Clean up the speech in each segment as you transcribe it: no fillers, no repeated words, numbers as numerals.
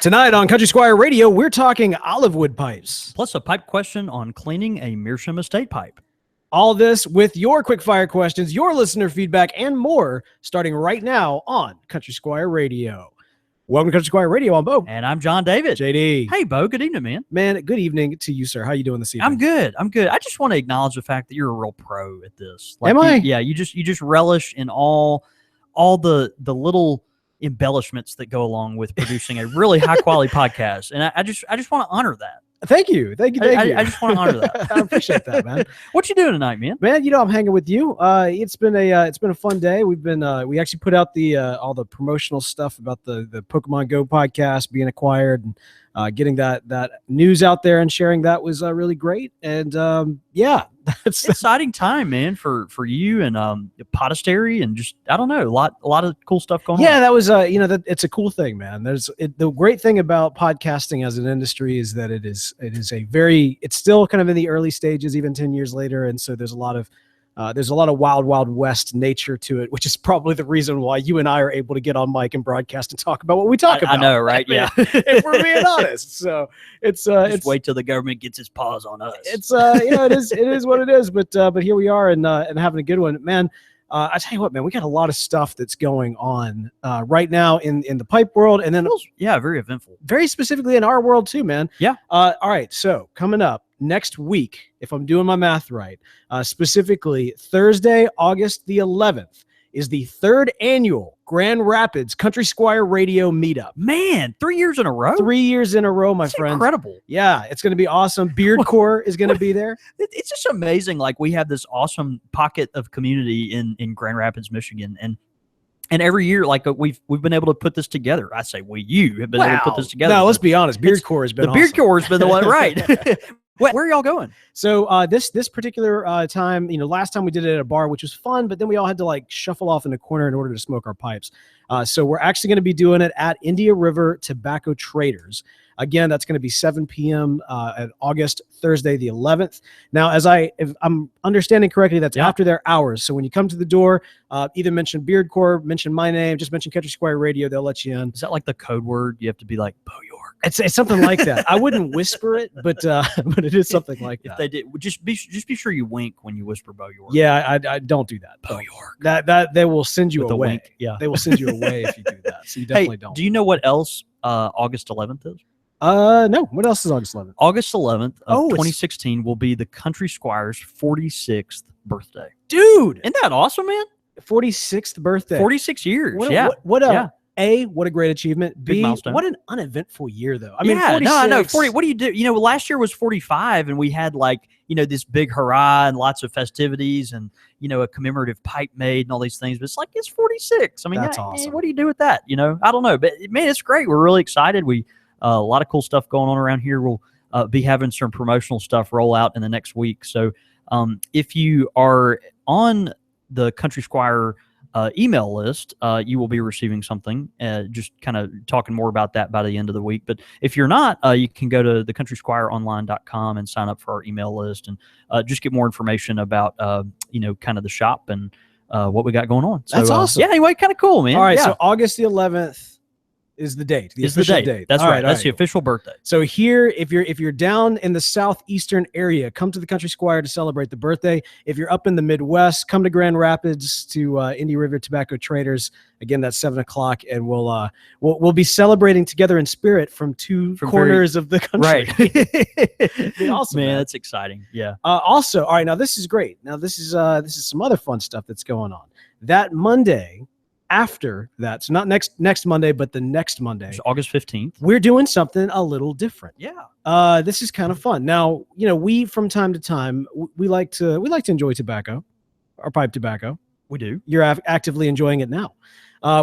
Tonight on Country Squire Radio, we're talking olive wood pipes. Plus a pipe question on cleaning a meerschaum estate pipe. All this with your quickfire questions, your listener feedback, and more, starting right now on Country Squire Radio. Welcome to Country Squire Radio. I'm Bo. And I'm John David. JD. Hey, Bo. Good evening, man. Man, good evening to you, sir. How you doing this evening? I'm good. I just want to acknowledge the fact that you're a real pro at this. Am I? Yeah, you just relish in all the little embellishments that go along with producing a really high quality podcast, and I just want to honor that. Thank you. I just want to honor that. I appreciate that, man. What you doing tonight, man? Man, I'm hanging with you. It's been a fun day. We actually put out the all the promotional stuff about the Pokemon Go podcast being acquired, and getting that news out there and sharing that was really great. And yeah, that's exciting time, man, for you and Podastery, and just I don't know, a lot of cool stuff going on. Yeah, that was it's a cool thing, man. The great thing about podcasting as an industry is that it's still kind of in the early stages, even 10 years later, and so there's a lot of wild west nature to it, which is probably the reason why you and I are able to get on mic and broadcast and talk about what we talk about. I know, right? Yeah, if we're being honest. So it's wait till the government gets its paws on us. It's it is what it is. But here we are and having a good one, man. I tell you what, man, we got a lot of stuff that's going on right now in the pipe world, and then very eventful, very specifically in our world too, man. Yeah. All right, so coming up next week, if I'm doing my math right, specifically Thursday, August the 11th, is the third annual Grand Rapids Country Squire Radio Meetup. Man, 3 years in a row? 3 years in a row, my friend. Incredible. Yeah, it's going to be awesome. Beard Corps is going to be there. It's just amazing. Like, we have this awesome pocket of community in Grand Rapids, Michigan, and every year, like we've been able to put this together. I say you have been able to put this together. No, let's be honest. Beard Corps has been the Beard Corps has been the one, right? Where are y'all going? So this particular time, last time we did it at a bar, which was fun, but then we all had to like shuffle off in a corner in order to smoke our pipes. So we're actually going to be doing it at India River Tobacco Traders. Again, that's going to be 7 p.m. At August, Thursday, the 11th. Now, if I'm understanding correctly, that's after their hours. So when you come to the door, either mention Beard Corps, mention my name, just mention Country Squire Radio, they'll let you in. Is that like the code word? You have to be like, Bo York. It's something like that. I wouldn't whisper it, but it is something like that. If they did, just be sure you wink when you whisper Bo York. Yeah, I don't do that. Bo York. That they will send you away. Wink. Yeah, they will send you away if you do that. So you definitely don't. Do you know what else August 11th is? No. What else is August 11th? August 11th of 2016 will be the Country Squire's 46th birthday. Dude, isn't that awesome, man? 46th birthday. 46 years. What a great achievement. B, what an uneventful year, though. I mean, 46. I know. 40. What do you do? Last year was 45, and we had this big hurrah and lots of festivities, and a commemorative pipe made and all these things. But it's like it's 46. I mean, that's awesome. What do you do with that? I don't know, but man, it's great. We're really excited. We a lot of cool stuff going on around here. We'll be having some promotional stuff roll out in the next week. So if you are on the Country Squire email list, you will be receiving something, just kind of talking more about that by the end of the week. But if you're not, you can go to thecountrysquireonline.com and sign up for our email list and just get more information about, kind of the shop and what we got going on. So, that's awesome. Yeah, anyway, kind of cool, man. All right, so August the 11th is the date. The official date. That's right. That's the official birthday. So here, if you're down in the southeastern area, come to the Country Squire to celebrate the birthday. If you're up in the Midwest, come to Grand Rapids to India River Tobacco Traders. Again, that's 7:00, and we'll be celebrating together in spirit from two corners of the country. Right. Awesome, man. That's exciting. Yeah. Also, all right. Now this is great. Now this is some other fun stuff that's going on. That Monday. After that, so not next Monday, but the next Monday, it's August 15th, we're doing something a little different. Yeah. This is kind of fun. Now, we from time to time we like to enjoy tobacco, or pipe tobacco. We do. You're actively enjoying it now.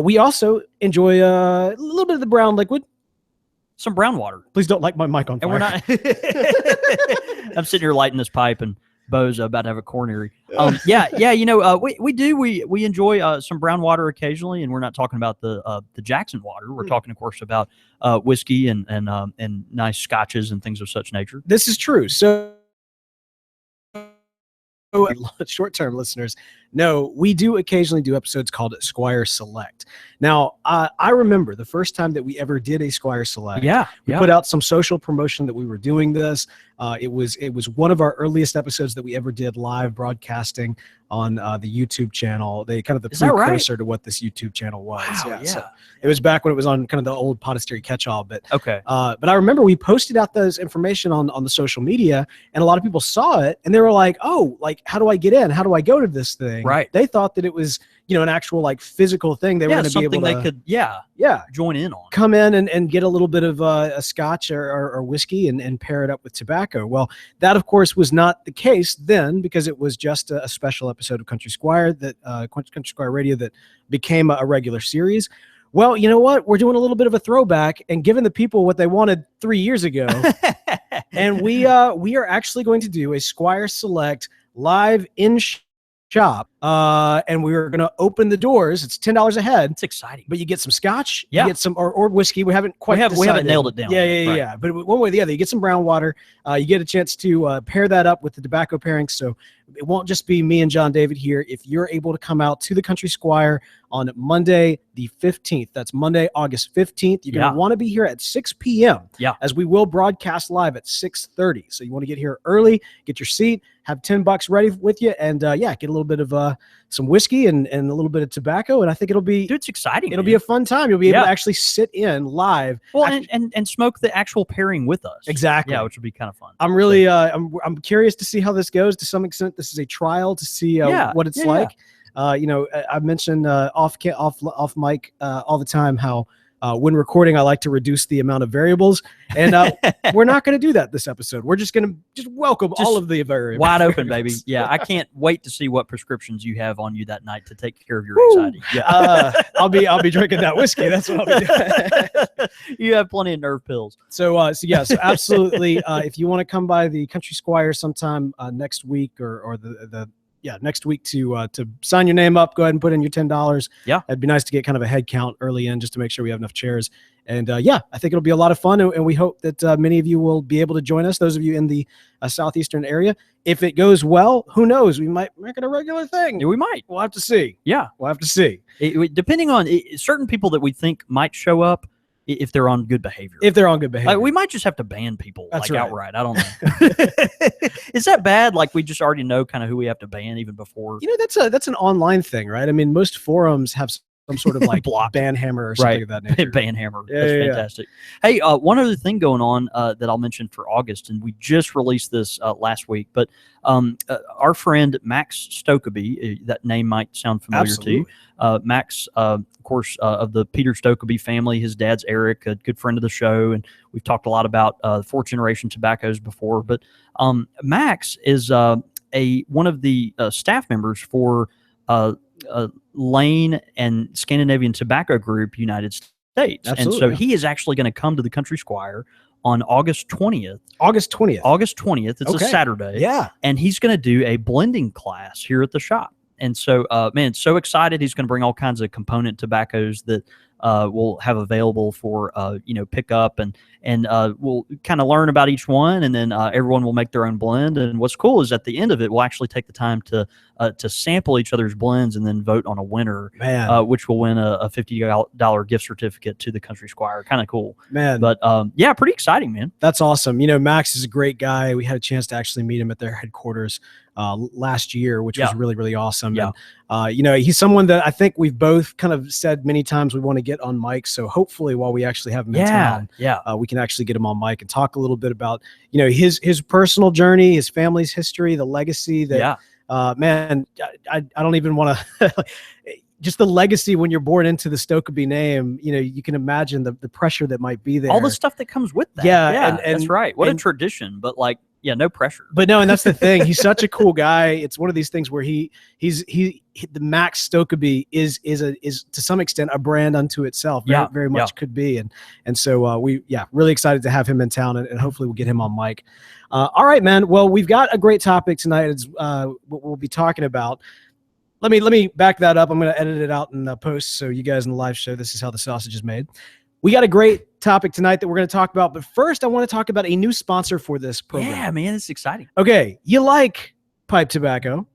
We also enjoy a little bit of the brown liquid. Some brown water. Please don't light my mic on fire. And we're not. I'm sitting here lighting this pipe, and Bo's about to have a coronary. We enjoy some brown water occasionally, and we're not talking about the Jackson water. We're talking, of course, about whiskey and nice scotches and things of such nature. This is true. So short-term listeners know, we do occasionally do episodes called Squire Select. Now, I remember the first time that we ever did a Squire Select. We put out some social promotion that we were doing this. It was one of our earliest episodes that we ever did live broadcasting on the YouTube channel. They kind of the precursor to what this YouTube channel was. Wow, So it was back when it was on kind of the old Podastery catch-all. But okay. But I remember we posted out those information on the social media, and a lot of people saw it, and they were like, "Oh, like how do I get in? How do I go to this thing?" Right. They thought that it was, you know, an actual like physical thing. They were going to be able to they could join in on. Come in and get a little bit of a scotch or whiskey and pair it up with tobacco. Well, that of course was not the case then, because it was just a special episode of Country Squire that Country Squire Radio that became a regular series. Well, you know what? We're doing a little bit of a throwback and giving the people what they wanted 3 years ago. And we are actually going to do a Squire Select live in shop, and we were going to open the doors. It's $10 a head. It's exciting, but you get some scotch, you get some or whiskey. We haven't quite we haven't nailed it down. Yeah. But one way or the other, you get some brown water. You get a chance to pair that up with the tobacco pairing. So it won't just be me and John David here. If you're able to come out to the Country Squire on Monday the 15th, that's Monday, August 15th, you're going to want to be here at 6 p.m. As we will broadcast live at 6:30. So you want to get here early, get your seat, have $10 ready with you, and get a little bit of some whiskey and a little bit of tobacco. And I think it'll be, dude, it's exciting. It'll be a fun time. You'll be able to actually sit in live. Well, and smoke the actual pairing with us. Exactly. Yeah, which would be kind of fun. I'm really I'm curious to see how this goes. To some extent, this is a trial to see what it's like. You know, I mentioned off mic all the time how when recording, I like to reduce the amount of variables, and we're not going to do that this episode. We're just going to welcome all of the variables. Wide open, baby. Yeah, I can't wait to see what prescriptions you have on you that night to take care of your anxiety. Yeah, I'll be drinking that whiskey. That's what I'll be doing. You have plenty of nerve pills. So absolutely. If you want to come by the Country Squire sometime next week or next week to sign your name up, go ahead and put in your $10. Yeah. It'd be nice to get kind of a head count early in just to make sure we have enough chairs. And I think it'll be a lot of fun. And we hope that many of you will be able to join us, those of you in the southeastern area. If it goes well, who knows? We might make it a regular thing. Yeah, we might. We'll have to see. Yeah. We'll have to see. Depending on certain people that we think might show up, if they're on good behavior. We might just have to ban people outright. I don't know. Is that bad? Like we just already know kind of who we have to ban even before. You know, that's an online thing, right? I mean, most forums have some sort of like ban hammer or something of that nature. Ban hammer. That's fantastic. Hey, one other thing going on that I'll mention for August, and we just released this last week, but our friend Max Stokeby, that name might sound familiar to you. Max, of course, of the Peter Stokeby family. His dad's Eric, a good friend of the show, and we've talked a lot about fourth generation tobaccos before. But Max is one of the staff members for Lane and Scandinavian Tobacco Group United States. Absolutely. And so he is actually going to come to the Country Squire on August 20th. August 20th. It's a Saturday. Yeah. And he's going to do a blending class here at the shop. And so, so excited. He's going to bring all kinds of component tobaccos that we'll have available for, pick up, and we'll kind of learn about each one, and then everyone will make their own blend. And what's cool is at the end of it, we'll actually take the time to sample each other's blends and then vote on a winner, which will win a $50 gift certificate to the Country Squire. Kind of cool, man. But pretty exciting, man. That's awesome. You know, Max is a great guy. We had a chance to actually meet him at their headquarters last year, which was really, really awesome. Yeah. And, he's someone that I think we've both kind of said many times we want to get on mic. So hopefully while we actually have him in town, we can actually get him on mic and talk a little bit about, his personal journey, his family's history, the legacy that, man, I don't even want to, just the legacy when you're born into the Stokeby name, you can imagine the pressure that might be there. All the stuff that comes with that. Yeah. And that's right. What a tradition, but no pressure. But no, and that's the thing. He's such a cool guy. It's one of these things where he's the Max Stokeby is to some extent a brand unto itself. Very much could be. And so we really excited to have him in town, and hopefully we'll get him on mic. All right, man. Well, we've got a great topic tonight. It's what we'll be talking about. Let me back that up. I'm going to edit it out in the post so you guys in the live show, this is how the sausage is made. We got a great topic tonight that we're going to talk about, but first I want to talk about a new sponsor for this program. Yeah, man, it's exciting. Okay, you like pipe tobacco.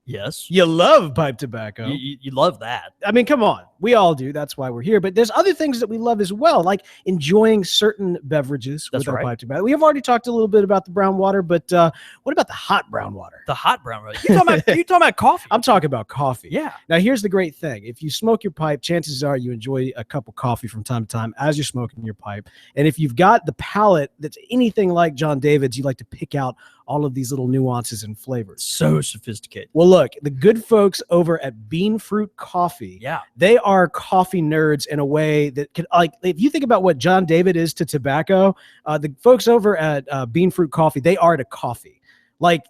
Yes. You love pipe tobacco. You love that. I mean, come on. We all do. That's why we're here. But there's other things that we love as well, like enjoying certain beverages with our pipe tobacco. We have already talked a little bit about the brown water, but what about the hot brown water? The hot brown water. You talking about coffee? I'm talking about coffee. Yeah. Now, here's the great thing. If you smoke your pipe, chances are you enjoy a cup of coffee from time to time as you're smoking your pipe. And if you've got the palate that's anything like John David's, you like to pick out all of these little nuances and flavors. So sophisticated. Well, look, the good folks over at Bean Fruit Coffee, they are coffee nerds in a way that can, like, if you think about what John David is to tobacco, the folks over at Bean Fruit Coffee, they are to coffee. Like,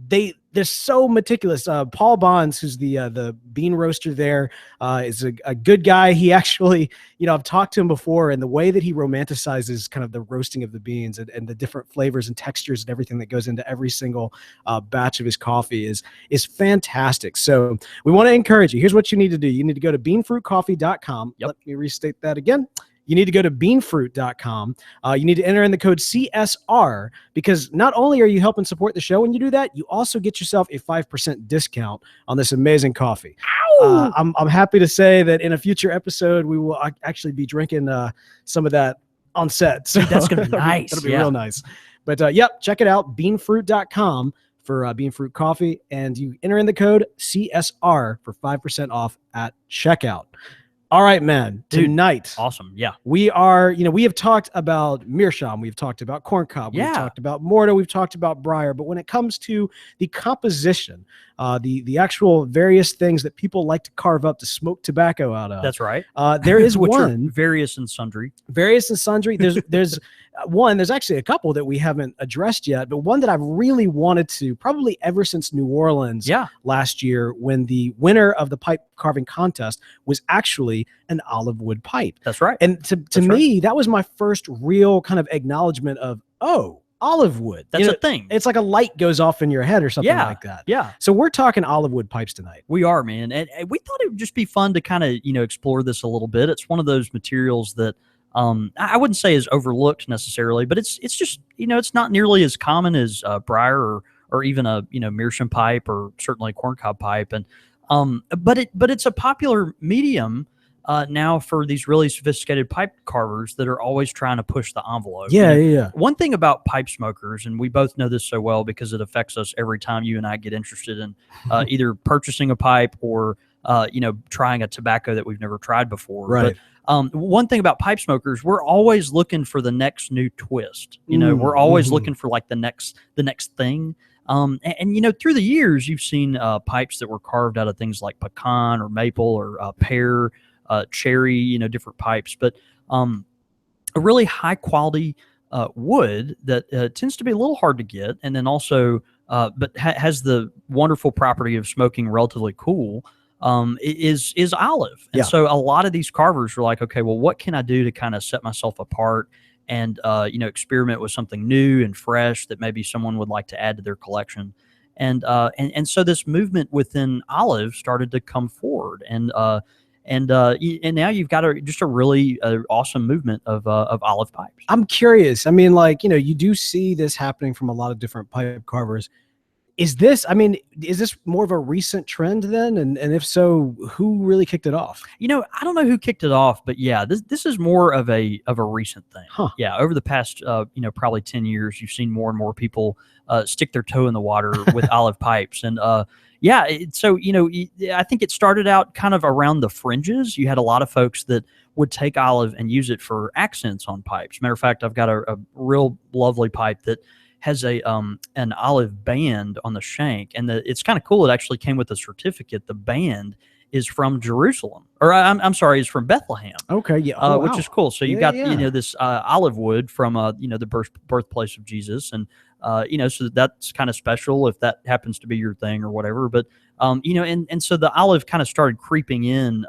they're so meticulous. Paul Bonds, who's the bean roaster there, is a good guy. He actually, I've talked to him before, and the way that he romanticizes kind of the roasting of the beans and the different flavors and textures and everything that goes into every single batch of his coffee is fantastic. So we want to encourage you. Here's what you need to do. You need to go to beanfruitcoffee.com. Let me restate that again. You need to go to beanfruit.com. You need to enter in the code CSR, because not only are you helping support the show when you do that, you also get yourself a 5% discount on this amazing coffee. I'm happy to say that in a future episode, we will actually be drinking some of that on set. So that's going to be nice. That'll be real nice. But yep, check it out, beanfruit.com for Bean Fruit Coffee, and you enter in the code CSR for 5% off at checkout. All right, man. Tonight, awesome. Yeah, we are. We have talked about meerschaum. We've talked about corncob. We've talked about mortar. We've talked about briar. But when it comes to the composition, the actual various things that people like to carve up to smoke tobacco out of. That's right. There is Which one are various and sundry. Various and sundry. There's one. There's actually a couple that we haven't addressed yet, but one that I've really wanted to, probably ever since New Orleans last year, when the winner of the pipe carving contest was actually an olive wood pipe. That's right. And to me, that was my first real kind of acknowledgement of, olive wood. That's a thing. It's like a light goes off in your head or something like that. Yeah. So we're talking olive wood pipes tonight. We are, man. And we thought it would just be fun to kind of, explore this a little bit. It's one of those materials that I wouldn't say is overlooked necessarily, but it's just, it's not nearly as common as briar or even a, meerschaum pipe or certainly corncob pipe. And but it's a popular medium now for these really sophisticated pipe carvers that are always trying to push the envelope. Yeah. One thing about pipe smokers, and we both know this so well because it affects us every time you and I get interested in either purchasing a pipe or trying a tobacco that we've never tried before. Right. But one thing about pipe smokers, we're always looking for the next new twist. We're always looking for like the next thing. And through the years, you've seen pipes that were carved out of things like pecan or maple or pear, cherry, different pipes, but a really high quality wood that tends to be a little hard to get, and then also but has the wonderful property of smoking relatively cool. Is olive. And so a lot of these carvers are like, okay, well, what can I do to kind of set myself apart and, experiment with something new and fresh that maybe someone would like to add to their collection. And so this movement within olive started to come forward, and now you've got just a really awesome movement of olive pipes. I'm curious. I mean, you do see this happening from a lot of different pipe carvers. Is this more of a recent trend then? And if so, who really kicked it off? I don't know who kicked it off, but yeah, this is more of a recent thing. Huh. Yeah, over the past probably 10 years, you've seen more and more people stick their toe in the water with olive pipes. And so I think it started out kind of around the fringes. You had a lot of folks that would take olive and use it for accents on pipes. Matter of fact, I've got a real lovely pipe that has an olive band on the shank, and it's kind of cool. It actually came with a certificate. The band is from Jerusalem, or I'm sorry, is from Bethlehem. Okay, yeah, which is cool. So you've got this olive wood from the birthplace of Jesus, and so that's kind of special if that happens to be your thing or whatever. But and so the olive kind of started creeping in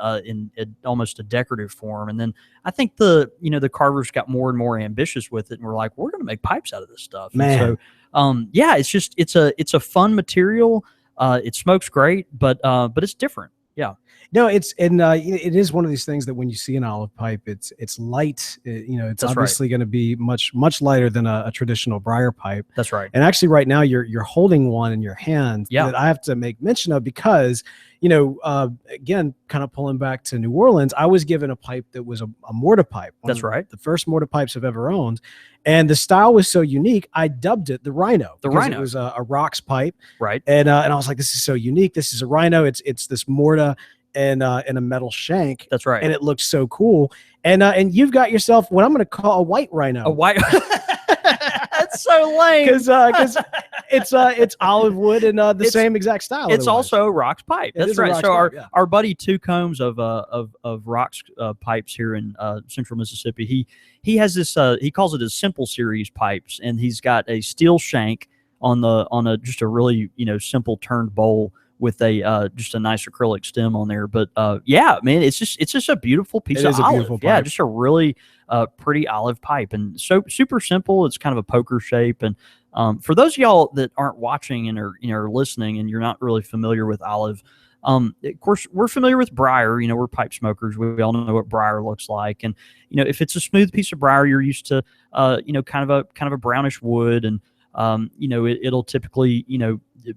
almost a decorative form, and then I think the carvers got more and more ambitious with it, and we're like, we're going to make pipes out of this stuff. Man. And so it's a fun material. It smokes great, but it's different. Yeah. No, it is one of these things that when you see an olive pipe, it's light. It's That's right. obviously going to be much lighter than a traditional briar pipe. That's right. And actually, right now you're holding one in your hand Yeah. that I have to make mention of because again, kind of pulling back to New Orleans, I was given a pipe that was a mortar pipe. That's right. The first mortar pipes I've ever owned, and the style was so unique, I dubbed it the Rhino. The because Rhino. It was a rocks pipe, Right. and I was like, this is so unique. This is a Rhino. It's this mortar and a metal shank. That's right. And it looks so cool. And you've got yourself what I'm going to call a white Rhino. A white. That's so lame. Because it's olive wood and the same exact style. It's also a rocks pipe. That's right. So our buddy Two Combs of rocks pipes here in Central Mississippi, he has this he calls it his Simple Series pipes, and he's got a steel shank on just a really simple turned bowl with a just a nice acrylic stem on there. But yeah, man, it's just a beautiful piece of olive. Beautiful pipe. Yeah, just a really pretty olive pipe, and so super simple. It's kind of a poker shape. And for those of y'all that aren't watching and are listening, and you're not really familiar with olive, of course we're familiar with briar. We're pipe smokers. We all know what briar looks like, and if it's a smooth piece of briar, you're used to kind of a brownish wood, and it'll typically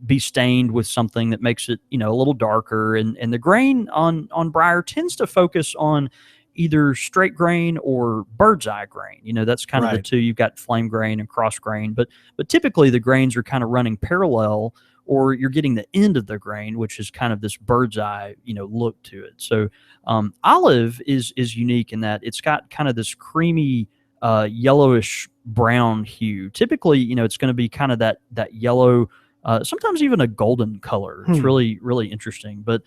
be stained with something that makes it a little darker, and the grain on briar tends to focus on either straight grain or bird's eye grain. That's kind of the two. You've got flame grain and cross grain, but typically the grains are kind of running parallel, or you're getting the end of the grain, which is kind of this bird's eye look to it. So olive is unique in that it's got kind of this creamy yellowish brown hue. Typically it's going to be kind of that yellow, sometimes even a golden color. It's really, really interesting. But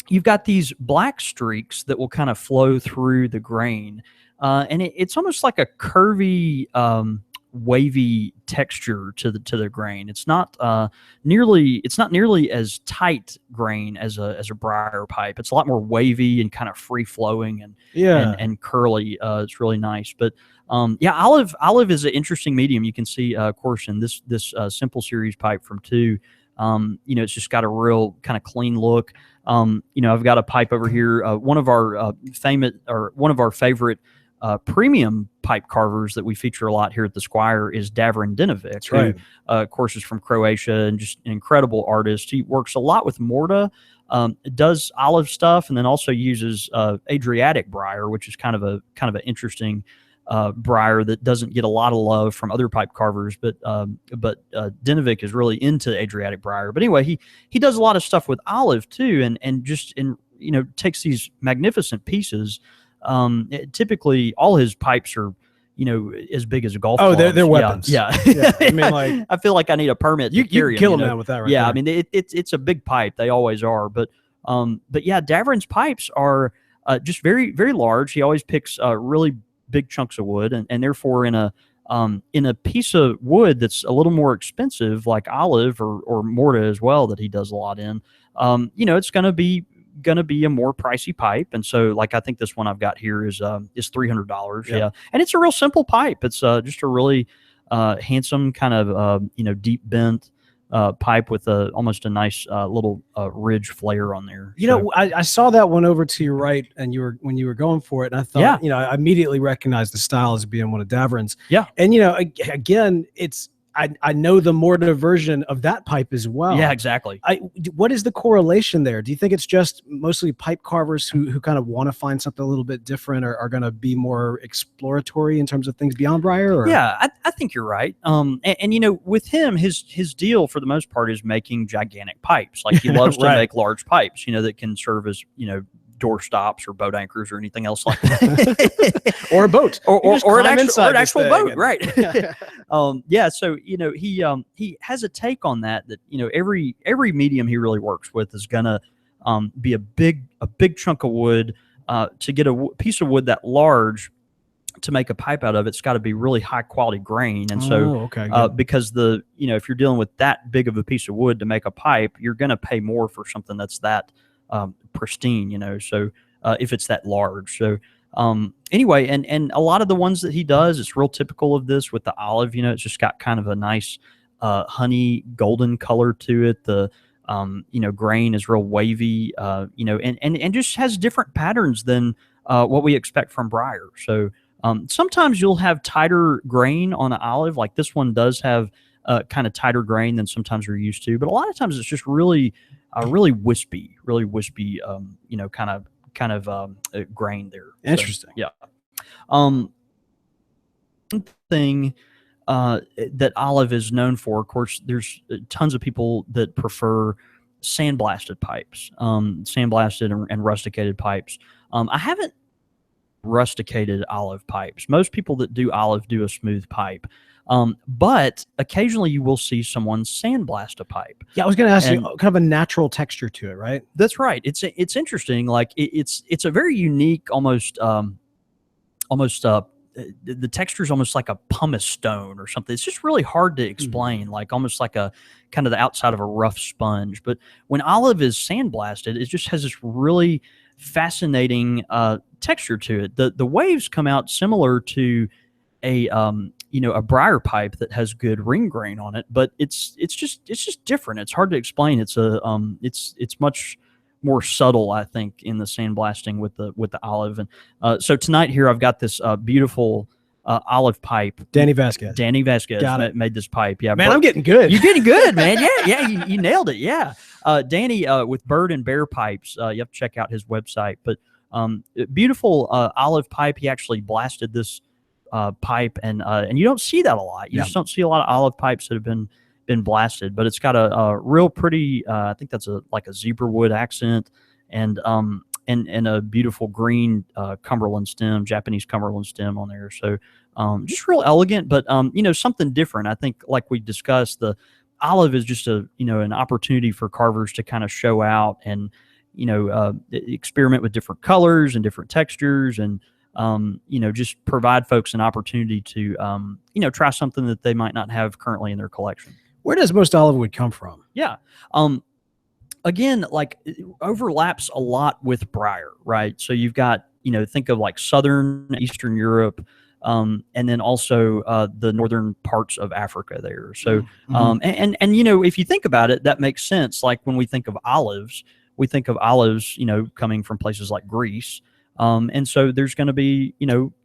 you've got these black streaks that will kind of flow through the grain. And it's almost like a curvy, wavy texture to the grain. It's not nearly as tight grain as a briar pipe. It's a lot more wavy and kind of free flowing and curly. It's really nice. But olive is an interesting medium. You can see, of course, in this Simple Series pipe from Two. It's just got a real kind of clean look. I've got a pipe over here. One of our favorite premium pipe carvers that we feature a lot here at the Squire is Davrin Dinovic. That's right. Who, of course, is from Croatia and just an incredible artist. He works a lot with mortar, does olive stuff, and then also uses Adriatic briar, which is kind of an interesting briar that doesn't get a lot of love from other pipe carvers, but Dinovic is really into Adriatic briar. But anyway, he does a lot of stuff with olive too, and just takes these magnificent pieces. Typically, all his pipes are as big as a golf ball. They're weapons. Yeah. I mean, I feel like I need a permit. You to carry can kill them, them now with that, right? Yeah, there. I mean it's a big pipe. They always are. But yeah, Davrin's pipes are just very, very large. He always picks really big chunks of wood, and therefore in a piece of wood that's a little more expensive, like olive or mortar as well, that he does a lot in. It's going to be a more pricey pipe, and so I think this one I've got here is $300. Yeah, and it's a real simple pipe. It's just a really handsome kind of deep bent pipe with almost a nice little ridge flare on there. I saw that one over to your right, and when you were going for it, and I thought, I immediately recognized the style as being one of Davrin's. Yeah, and again, I know the mortar version of that pipe as well. Yeah, exactly. What is the correlation there? Do you think it's just mostly pipe carvers who kind of want to find something a little bit different, or are going to be more exploratory in terms of things beyond briar? Or? Yeah, I think you're right. And with him, his deal for the most part is making gigantic pipes. Like he loves to make large pipes, that can serve as, door stops or boat anchors or anything else like that. Or a boat, or an actual boat, right? Yeah. So he has a take on that every medium he really works with is gonna be a big chunk of wood. To get a piece of wood that large to make a pipe out of, it's got to be really high quality grain. And so because if you're dealing with that big of a piece of wood to make a pipe, you're gonna pay more for something that's that pristine, so if it's that large. So anyway, and a lot of the ones that he does, it's real typical of this with the olive. It's just got kind of a nice honey golden color to it. The grain is real wavy, and just has different patterns than what we expect from briar. So sometimes you'll have tighter grain on the olive, like this one does have kind of tighter grain than sometimes we're used to, but a lot of times it's just really wispy, kind of grain there. Interesting. So, yeah. Thing that olive is known for, of course, there's tons of people that prefer sandblasted pipes, sandblasted and rusticated pipes. I haven't rusticated olive pipes. Most people that do olive do a smooth pipe. But occasionally you will see someone sandblast a pipe. Yeah, I was going to ask you, kind of a natural texture to it, right? That's right. It's interesting. Like it's a very unique, almost the texture is almost like a pumice stone or something. It's just really hard to explain, like almost like a kind of the outside of a rough sponge. But when olive is sandblasted, it just has this really fascinating texture to it. The waves come out similar to a briar pipe that has good ring grain on it, but it's just different. It's hard to explain. It's much more subtle, I think, in the sandblasting with the olive. And so tonight here I've got this beautiful olive pipe. Danny Vasquez made this pipe. Yeah, man, I'm getting good. You're getting good, man. Yeah, you nailed it. Yeah, Danny with Bird and Bear Pipes. You have to check out his website. But beautiful olive pipe. He actually blasted this pipe, and you don't see that a lot. You just don't see a lot of olive pipes that have been blasted, but it's got a real pretty I think that's like a zebra wood accent, and a beautiful green Cumberland stem, Japanese Cumberland stem on there. So just real elegant, but something different. I think, like we discussed, the olive is just an opportunity for carvers to kind of show out and experiment with different colors and different textures, and just provide folks an opportunity to try something that they might not have currently in their collection. Where does most olive wood come from? Yeah. Again, like it overlaps a lot with briar, right? So you've got, think of like Southern, Eastern Europe, and then also the northern parts of Africa there. So, and if you think about it, that makes sense. Like when we think of olives, coming from places like Greece. And so there's going to be,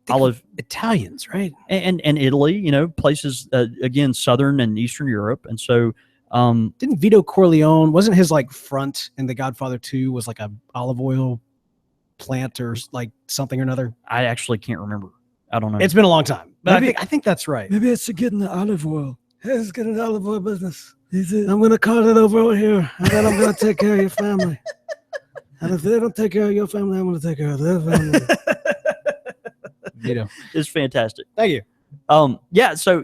olive Italians, right? And Italy, places, again, Southern and Eastern Europe. And so, didn't Vito Corleone, wasn't his like front in The Godfather 2 was like a olive oil plant or like something or another? I actually can't remember. I don't know. It's been a long time, but I think that's right. Maybe it's to get in the olive oil. Hey, let's get in the olive oil business. I'm going to call it over here, and then I'm going to take care of your family. And if they don't take care of your family, I'm going to take care of their family. It's fantastic. Thank you. Yeah. So,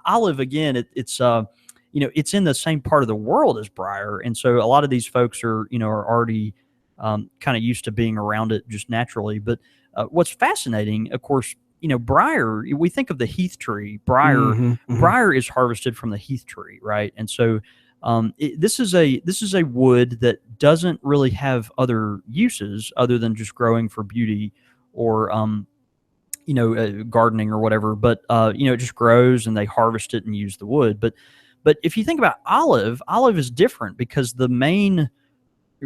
olive, again, it's in the same part of the world as briar. And so a lot of these folks are already kind of used to being around it just naturally. But what's fascinating, of course, briar, we think of the heath tree. Briar is harvested from the heath tree, right? And so this is a wood that doesn't really have other uses other than just growing for beauty or gardening or whatever. But it just grows, and they harvest it and use the wood. But if you think about olive is different because the main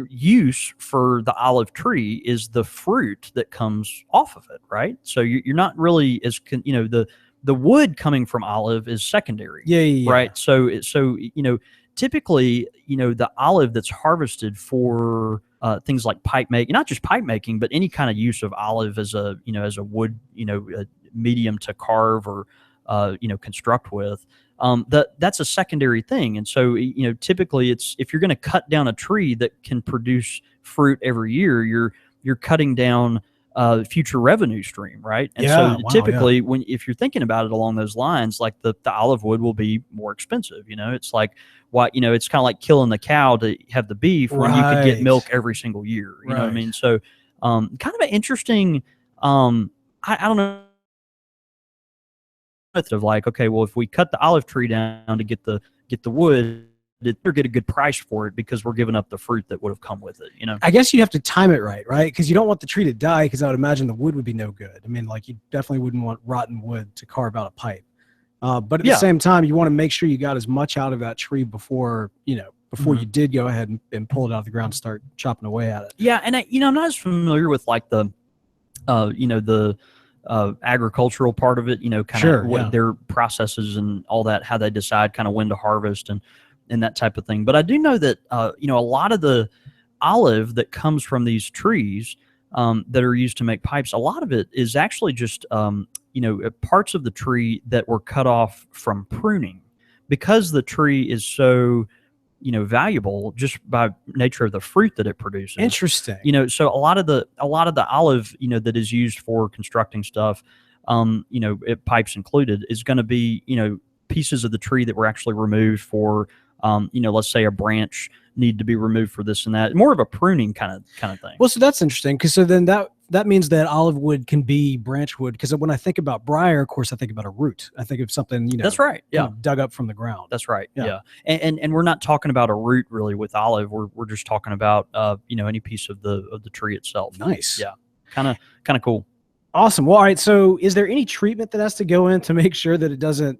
use for the olive tree is the fruit that comes off of it, right? So you're not really the wood coming from olive is secondary. Yeah. Right. So typically, the olive that's harvested for things like pipe making, not just pipe making, but any kind of use of olive as a wood, a medium to carve or, construct with, that's a secondary thing. And so, typically if you're going to cut down a tree that can produce fruit every year, you're cutting down future revenue stream, right? And typically if you're thinking about it along those lines, like the olive wood will be more expensive. It's like it's kind of like killing the cow to have the beef when you could get milk every single year. You know what I mean? So kind of an interesting I don't know, of like, okay, well, if we cut the olive tree down to get the wood, they're get a good price for it because we're giving up the fruit that would have come with it. I guess you have to time it right? Because you don't want the tree to die, because I would imagine the wood would be no good. I mean, like, you definitely wouldn't want rotten wood to carve out a pipe. But at the same time, you want to make sure you got as much out of that tree before before you did go ahead and pull it out of the ground and start chopping away at it. Yeah, and I'm not as familiar with like the agricultural part of it, kind of what their processes and all that, how they decide kind of when to harvest and that type of thing. But I do know that, a lot of the olive that comes from these trees that are used to make pipes, a lot of it is actually just, parts of the tree that were cut off from pruning, because the tree is so valuable just by nature of the fruit that it produces. Interesting. So a lot of the olive, that is used for constructing stuff, pipes included, is going to be, pieces of the tree that were actually removed for, let's say a branch need to be removed for this and that. More of a pruning kind of thing. Well, so that's interesting, because so then that means that olive wood can be branch wood, because when I think about briar, of course, I think about a root. I think of something, that's right. Yeah. Dug up from the ground. That's right. Yeah. And we're not talking about a root really with olive. We're just talking about, any piece of the tree itself. Nice. Yeah. Kind of cool. Awesome. Well, all right. So is there any treatment that has to go in to make sure that it doesn't,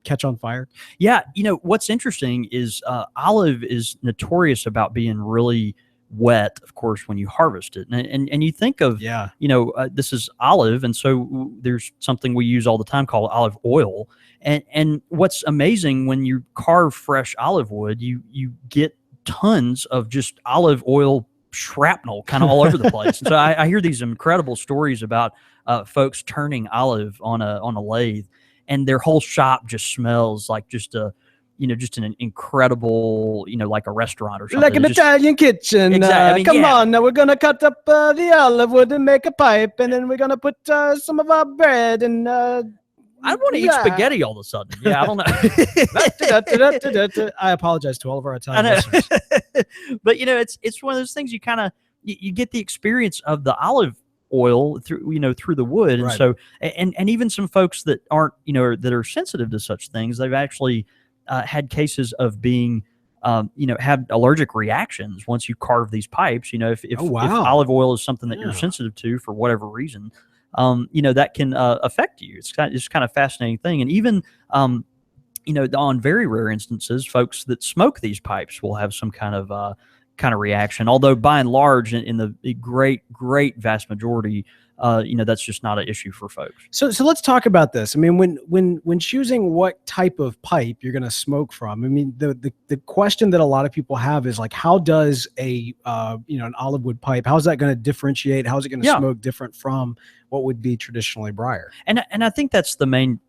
catch on fire? Yeah. What's interesting is olive is notorious about being really wet, of course, when you harvest it. And you think of, this is olive. And so there's something we use all the time called olive oil. And what's amazing, when you carve fresh olive wood, you get tons of just olive oil shrapnel kind of all over the place. And so I hear these incredible stories about folks turning olive on a lathe, and their whole shop just smells like just an incredible, like a restaurant or something. Like an Italian kitchen. Exactly. Come on, now we're going to cut up the olive wood and make a pipe, and then we're going to put some of our bread and... I want to eat spaghetti all of a sudden. Yeah, I don't know. I apologize to all of our Italian listeners. But, it's one of those things you kind of, you get the experience of the olive oil through the wood. And so, and even some folks that aren't, that are sensitive to such things, they've actually had cases of being, had allergic reactions once you carve these pipes. If olive oil is something that you're sensitive to for whatever reason, that can affect you. It's kind of fascinating thing. And even, on very rare instances, folks that smoke these pipes will have some kind of reaction. Although by and large, in the great vast majority, that's just not an issue for folks. So let's talk about this. I mean, when choosing what type of pipe you're going to smoke from, I mean, the question that a lot of people have is like, how does an olive wood pipe, how's that going to differentiate? How's it going to smoke different from what would be traditionally briar? And I think that's the main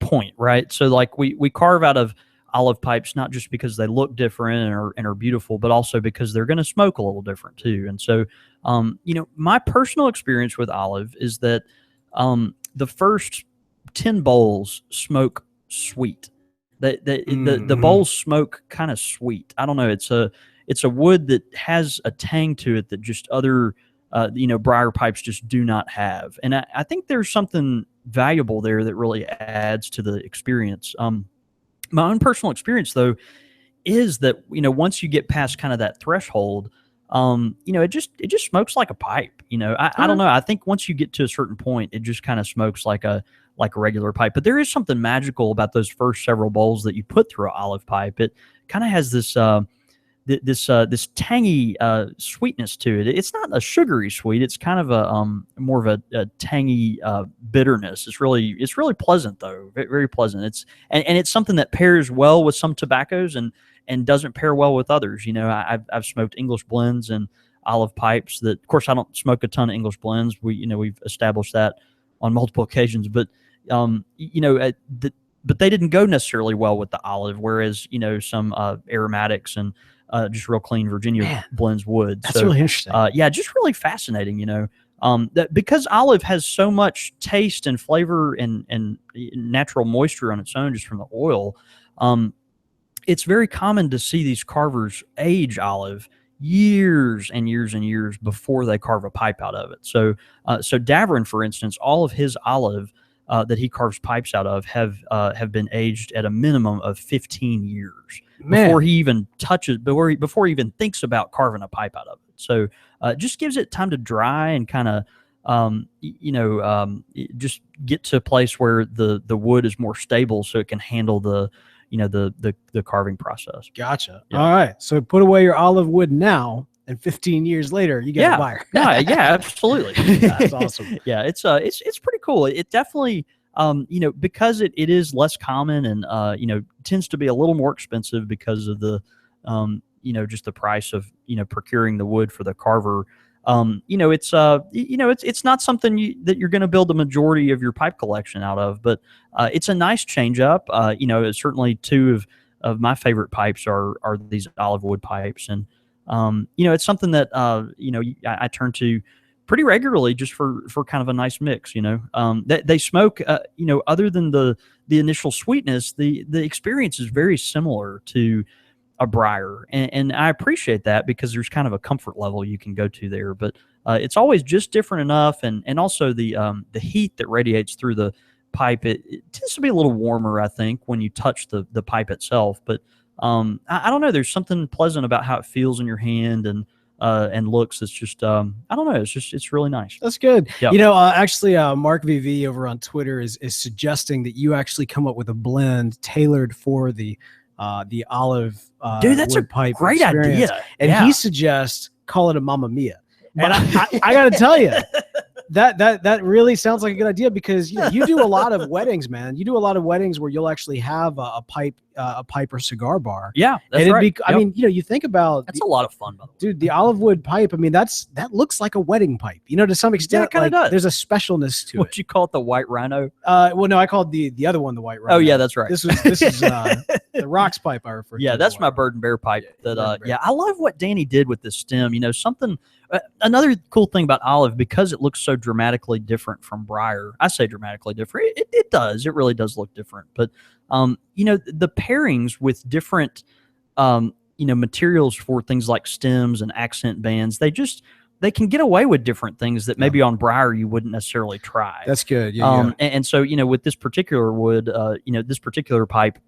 point, right? So like we carve out of olive pipes, not just because they look different and are beautiful, but also because they're going to smoke a little different too. And so, my personal experience with olive is that the first 10 bowls smoke sweet. The bowls smoke kind of sweet. I don't know. It's a wood that has a tang to it that just other briar pipes just do not have. And I think there's something valuable there that really adds to the experience. My own personal experience, though, is that, once you get past kind of that threshold, it just smokes like a pipe. I don't know. I think once you get to a certain point, it just kind of smokes like a regular pipe. But there is something magical about those first several bowls that you put through an olive pipe. It kind of has this this tangy sweetness to it. It's not a sugary sweet. It's kind of a more of a tangy bitterness. It's really pleasant though. Very, very pleasant. It's something that pairs well with some tobaccos and doesn't pair well with others. I've smoked English blends and olive pipes that, of course, I don't smoke a ton of English blends. We've established that on multiple occasions, but but they didn't go necessarily well with the olive, whereas some aromatics and just real clean Virginia blends would. That's really interesting. Just really fascinating. That because olive has so much taste and flavor and natural moisture on its own just from the oil, it's very common to see these carvers age olive years and years and years before they carve a pipe out of it. So Davern, for instance, all of his olive that he carves pipes out of have been aged at a minimum of 15 years before he even before he even thinks about carving a pipe out of it. So it just gives it time to dry and kind of just get to a place where the wood is more stable, so it can handle the the carving process. Gotcha. Yeah. All right. So put away your olive wood now, and 15 years later, you get a buyer. Yeah, absolutely. That's awesome. Yeah, it's pretty cool. It definitely, because it is less common and tends to be a little more expensive because of the just the price of procuring the wood for the carver. It's not something that you're going to build the majority of your pipe collection out of, but it's a nice change up. Certainly two of my favorite pipes are these olive wood pipes, and it's something that I turn to pretty regularly just for kind of a nice mix. They smoke. Other than the initial sweetness, the experience is very similar to a briar, and I appreciate that because there's kind of a comfort level you can go to there, but it's always just different enough, and also the heat that radiates through the pipe, it tends to be a little warmer, I think, when you touch the pipe itself, but I don't know, there's something pleasant about how it feels in your hand and looks. It's just I don't know, it's really nice. That's good. Yep. Actually, Mark VV over on Twitter is suggesting that you actually come up with a blend tailored for the olive dude, that's wood a pipe great experience. idea. And he suggests call it a Mamma Mia. And I got to tell you, that really sounds like a good idea, because you do a lot of weddings, man. You do a lot of weddings where you'll actually have a pipe or cigar bar. Yeah, that's and right. I mean, you think about that's a lot of fun, by the way. Dude, the olive wood pipe. I mean, that looks like a wedding pipe. To some extent, it kinda does. There's a specialness to it. What you call it, the white rhino? Well, no, I called the other one the white rhino. Oh yeah, that's right. This is the rocks pipe I refer to. Yeah, that's my bird and bear pipe. I love what Danny did with this stem. Something. Another cool thing about olive, because it looks so dramatically different from briar. I say dramatically different. It does. It really does look different. But the pairings with different materials for things like stems and accent bands, they can get away with different things that maybe on briar you wouldn't necessarily try. That's good. Yeah. And so with this particular wood, this particular pipe,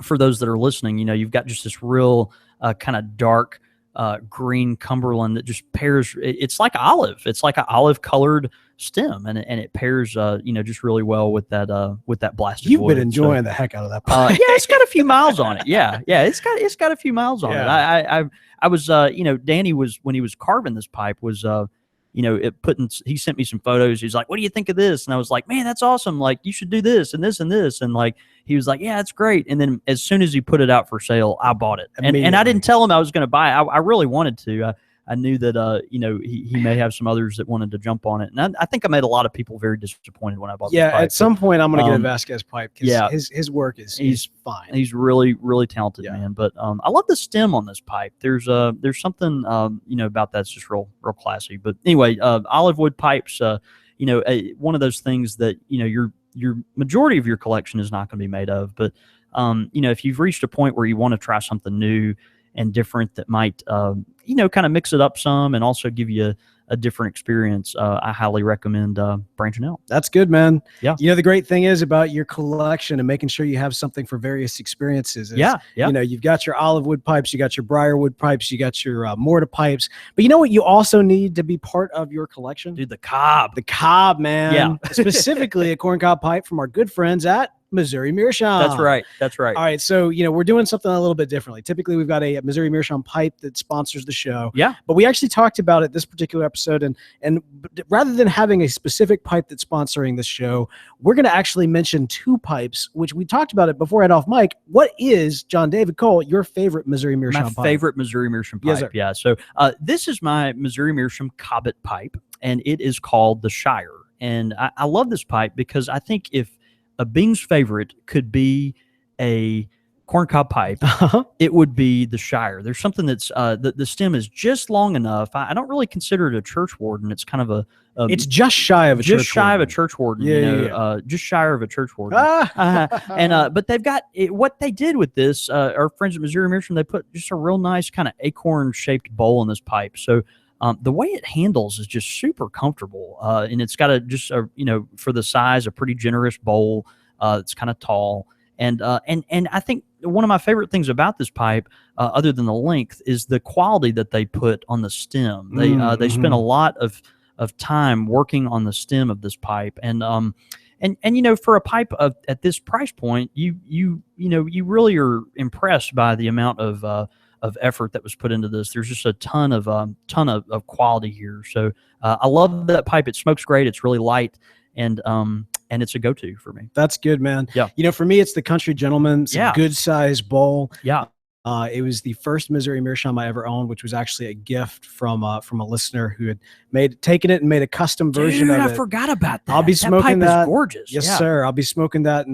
for those that are listening, you've got just this real kind of dark green Cumberland that just pairs. It's like olive. It's like an olive colored stem, and it pairs just really well with that blasted You've wood. been enjoying the heck out of that pipe. Yeah, it's got a few miles on it. Yeah, it's got a few miles on it. I was Danny was, when he was carving this pipe, was he sent me some photos. He's like, what do you think of this? And I was like, man, that's awesome. Like, you should do this and this and this. And like, he was like, yeah, it's great. And then as soon as he put it out for sale, I bought it. And I didn't tell him I was going to buy it. I really wanted to. I knew that, he may have some others that wanted to jump on it. And I think I made a lot of people very disappointed when I bought this pipe. At some point I'm going to get a Vasquez pipe. Yeah. His work he's fine. He's really, really talented, man. But I love the stem on this pipe. There's something, about that's just real classy. But anyway, olive wood pipes, one of those things that, your majority of your collection is not going to be made of. But, if you've reached a point where you want to try something new and different that might, kind of mix it up some and also give you a different experience, I highly recommend branching out. That's good, man. Yeah. The great thing is about your collection and making sure you have something for various experiences. You've got your olive wood pipes, you got your briar wood pipes, you got your mortar pipes. But you know what you also need to be part of your collection? Dude, the cob. The cob, man. Yeah. Specifically a corncob pipe from our good friends at Missouri Meerschaum. That's right. All right. So, we're doing something a little bit differently. Typically, we've got a Missouri Meerschaum pipe that sponsors the show. Yeah. But we actually talked about it this particular episode. And rather than having a specific pipe that's sponsoring this show, we're going to actually mention two pipes, which we talked about it before I had off mic. What is, John David Cole, your favorite Missouri Meerschaum pipe? My favorite Missouri Meerschaum pipe. Yes, sir. Yeah. So this is my Missouri Meerschaum Cobbett pipe, and it is called the Shire. And I love this pipe because I think if a Bing's favorite could be a corncob pipe, it would be the Shire. There's something that's the stem is just long enough. I don't really consider it a church warden. It's kind of it's just shy of a church warden. Just shy of a church warden. Just shyer of a church warden. And but they've got what they did with this. Our friends at Missouri Meerschaum, they put just a real nice kind of acorn shaped bowl in this pipe. So the way it handles is just super comfortable, and it's got for the size, a pretty generous bowl. It's kind of tall, and I think one of my favorite things about this pipe, other than the length, is the quality that they put on the stem. They spend a lot of time working on the stem of this pipe, and and for a pipe at this price point, you really are impressed by the amount of effort that was put into this. There's just a ton of quality here. So I love that pipe. It smokes great. It's really light, and it's a go-to for me. That's good, man. Yeah. For me, it's the Country Gentleman. It's a good size bowl. Yeah. It was the first Missouri meerschaum I ever owned, which was actually a gift from a listener who had taken it and made a custom version of it. I forgot about that. I'll be smoking that. Pipe is gorgeous. Yes, sir. I'll be smoking that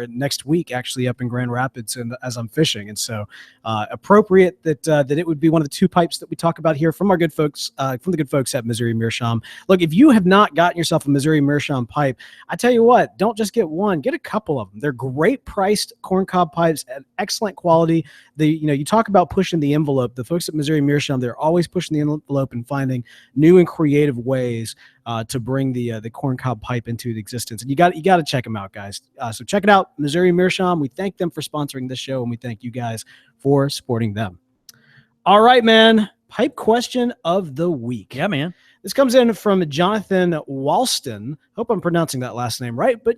next week, actually, up in Grand Rapids, and as I'm fishing. And so, appropriate that it would be one of the 2 pipes that we talk about here from our good folks, from the good folks at Missouri Meerschaum. Look, if you have not gotten yourself a Missouri Meerschaum pipe, I tell you what, don't just get one, get a couple of them. They're great priced corncob pipes at excellent quality. You talk about pushing the envelope. The folks at Missouri Meerschaum, they're always pushing the envelope and finding new and creative ways to bring the corncob pipe into existence. And you got to check them out, guys. So check it out, Missouri Meerschaum. We thank them for sponsoring this show, and we thank you guys for supporting them. All right, man. Pipe question of the week. Yeah, man. This comes in from Jonathan Walston. Hope I'm pronouncing that last name right, but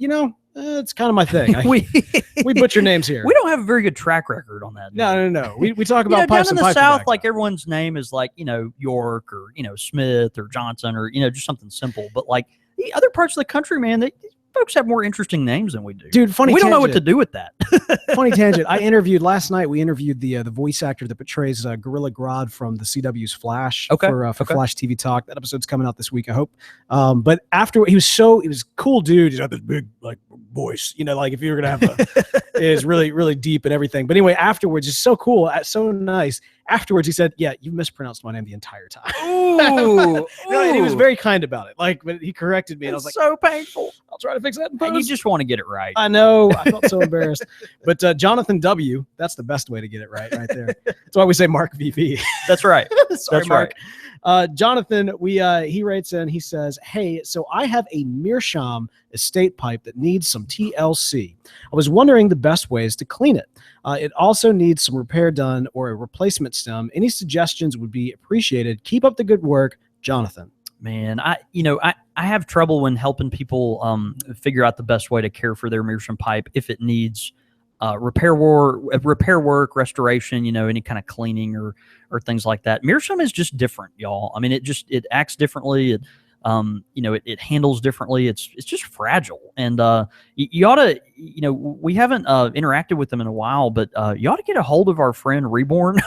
it's kind of my thing. We butcher names here. We don't have a very good track record on that. No. We talk about pipes down in and the South, tobacco. like everyone's name is like, York or, Smith or Johnson or, just something simple. But like the other parts of the country, man, folks have more interesting names than we do. Dude, funny We tangent. don't know what to do with that. Funny tangent. Last night we interviewed the voice actor that portrays Gorilla Grodd from the CW's Flash for Flash TV Talk. That episode's coming out this week, I hope. But after he was a cool dude. He's got this big voice, like if you were gonna have it is really, really deep and everything. But anyway, afterwards, it's so cool, so nice. Afterwards, he said, "Yeah, you mispronounced my name the entire time." Ooh, and he was very kind about it. But he corrected me, and I was like, "So painful." I'll try to fix that in post. And you just want to get it right. I know. I felt so embarrassed. But Jonathan W. That's the best way to get it right there. That's why we say Mark VV. That's right. Sorry, That's Mark. right. Jonathan, he writes in. He says, "Hey, so I have a meerschaum estate pipe that needs some TLC. I was wondering the best ways to clean it. It also needs some repair done or a replacement stem. Any suggestions would be appreciated. Keep up the good work, Jonathan." Man, I have trouble when helping people figure out the best way to care for their meerschaum pipe if it needs repair work, restoration, any kind of cleaning or things like that. Meerschaum is just different, y'all. I mean, it acts differently. It handles differently. It's just fragile, and you ought to, we haven't interacted with them in a while, but you ought to get a hold of our friend Reborn,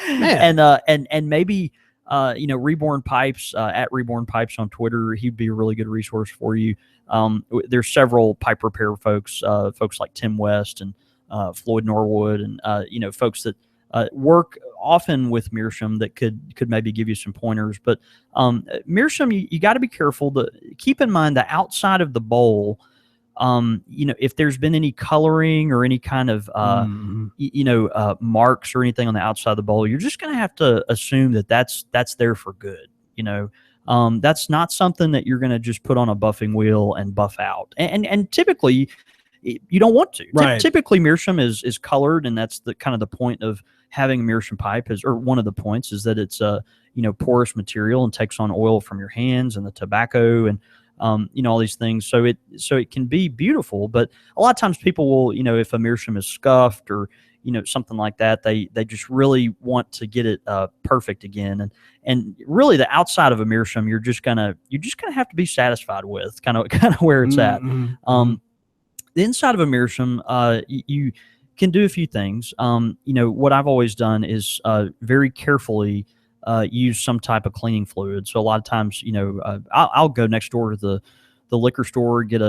and maybe Reborn Pipes at Reborn Pipes on Twitter. He'd be a really good resource for you. There's several pipe repair folks like Tim West and Floyd Norwood, and folks that work often with meerschaum that could maybe give you some pointers. But meerschaum, you got to be careful to keep in mind the outside of the bowl. If there's been any coloring or any kind of marks or anything on the outside of the bowl, you're just going to have to assume that that's there for good. That's not something that you're going to just put on a buffing wheel and buff out. And typically you don't want to. Right. Typically meerschaum is colored, and that's the kind of the point of having a meerschaum pipe or one of the points is that it's porous material and takes on oil from your hands and the tobacco and all these things. So it can be beautiful, but a lot of times people will, if a meerschaum is scuffed or something like that, they just really want to get it perfect again. And really the outside of a meerschaum, you're just gonna have to be satisfied with kind of where it's at. The inside of a meerschaum, you can do a few things. What I've always done is very carefully use some type of cleaning fluid. So a lot of times, I'll go next door to the liquor store, get